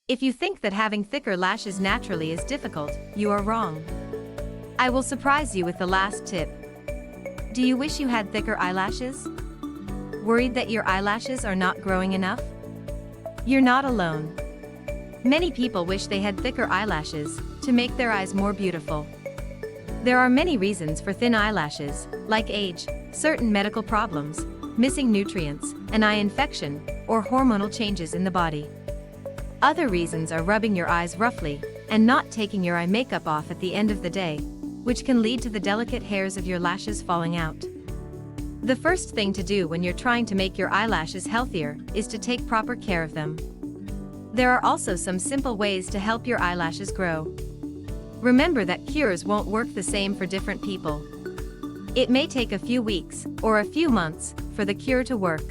If you think that having thicker lashes naturally is difficult, you are wrong. I will surprise you with the last tip. Do you wish you had thicker eyelashes? Worried that your eyelashes are not growing enough? You're not alone. Many people wish they had thicker eyelashes to make their eyes more beautiful. There are many reasons for thin eyelashes, like age, certain medical problems, missing nutrients, an eye infection, or hormonal changes in the body. Other reasons are rubbing your eyes roughly and not taking your eye makeup off at the end of the day, which can lead to the delicate hairs of your lashes falling out. The first thing to do when you're trying to make your eyelashes healthier is to take proper care of them. There are also some simple ways to help your eyelashes grow. Remember that cures won't work the same for different people. It may take a few weeks or a few months for the cure to work.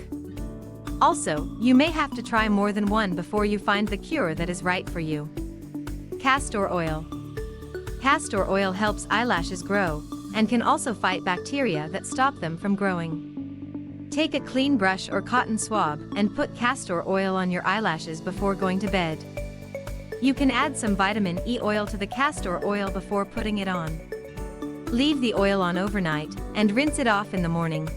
Also, you may have to try more than one before you find the cure that is right for you. Castor oil. Castor oil helps eyelashes grow and can also fight bacteria that stop them from growing. Take a clean brush or cotton swab and put castor oil on your eyelashes before going to bed. You can add some vitamin E oil to the castor oil before putting it on. Leave the oil on overnight and rinse it off in the morning.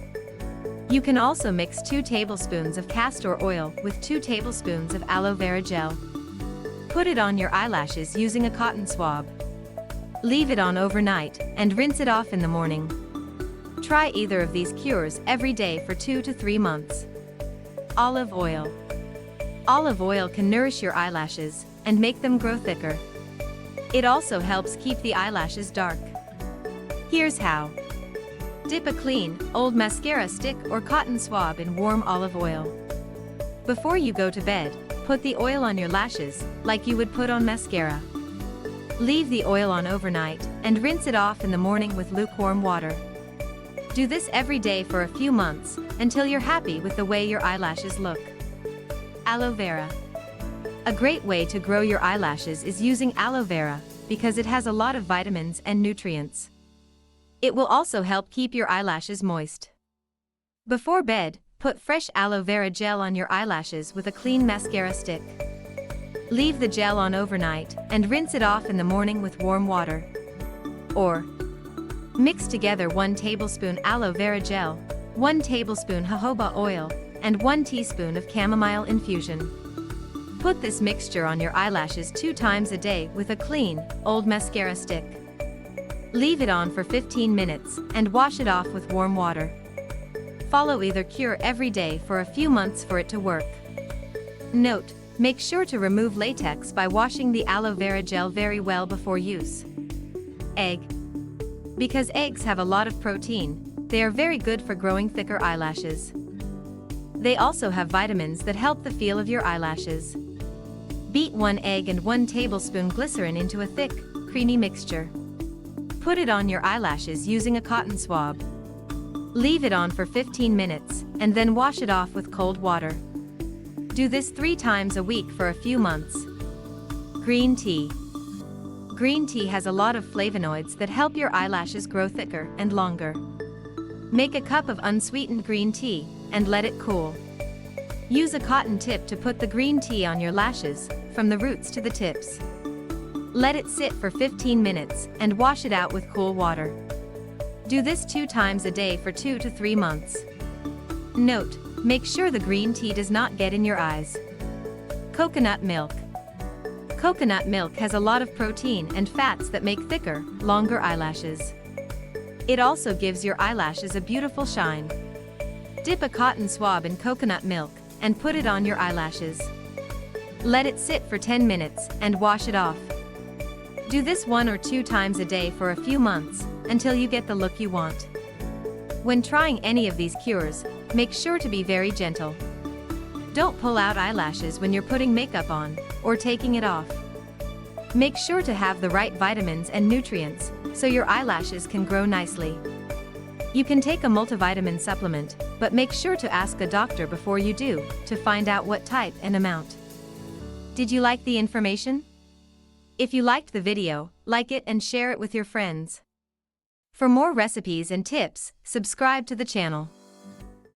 You can also mix 2 tablespoons of castor oil with 2 tablespoons of aloe vera gel. Put it on your eyelashes using a cotton swab. Leave it on overnight and rinse it off in the morning. Try either of these cures every day for 2 to 3 months. Olive oil. Olive oil can nourish your eyelashes and make them grow thicker. It also helps keep the eyelashes dark. Here's how. Dip a clean, old mascara stick or cotton swab in warm olive oil. Before you go to bed, put the oil on your lashes, like you would put on mascara. Leave the oil on overnight and rinse it off in the morning with lukewarm water. Do this every day for a few months until you're happy with the way your eyelashes look. Aloe vera. A great way to grow your eyelashes is using aloe vera because it has a lot of vitamins and nutrients. It will also help keep your eyelashes moist. Before bed, put fresh aloe vera gel on your eyelashes with a clean mascara stick. Leave the gel on overnight and rinse it off in the morning with warm water. Or, mix together 1 tablespoon aloe vera gel, 1 tablespoon jojoba oil, and 1 teaspoon of chamomile infusion. Put this mixture on your eyelashes 2 times a day with a clean, old mascara stick. Leave it on for 15 minutes and wash it off with warm water. Follow either cure every day for a few months for it to work. Note: make sure to remove latex by washing the aloe vera gel very well before use. Egg. Because eggs have a lot of protein, they are very good for growing thicker eyelashes. They also have vitamins that help the feel of your eyelashes. Beat 1 egg and 1 tablespoon glycerin into a thick, creamy mixture. Put it on your eyelashes using a cotton swab. Leave it on for 15 minutes, and then wash it off with cold water. Do this 3 times a week for a few months. Green tea. Green tea has a lot of flavonoids that help your eyelashes grow thicker and longer. Make a cup of unsweetened green tea, and let it cool. Use a cotton tip to put the green tea on your lashes, from the roots to the tips. Let it sit for 15 minutes, and wash it out with cool water. Do this 2 times a day for 2 to 3 months. Note: make sure the green tea does not get in your eyes. Coconut milk. Coconut milk has a lot of protein and fats that make thicker, longer eyelashes. It also gives your eyelashes a beautiful shine. Dip a cotton swab in coconut milk and put it on your eyelashes. Let it sit for 10 minutes and wash it off. Do this 1 or 2 times a day for a few months until you get the look you want. When trying any of these cures, make sure to be very gentle. Don't pull out eyelashes when you're putting makeup on or taking it off. Make sure to have the right vitamins and nutrients so your eyelashes can grow nicely. You can take a multivitamin supplement, but make sure to ask a doctor before you do to find out what type and amount. Did you like the information? If you liked the video, like it and share it with your friends. For more recipes and tips, subscribe to the channel.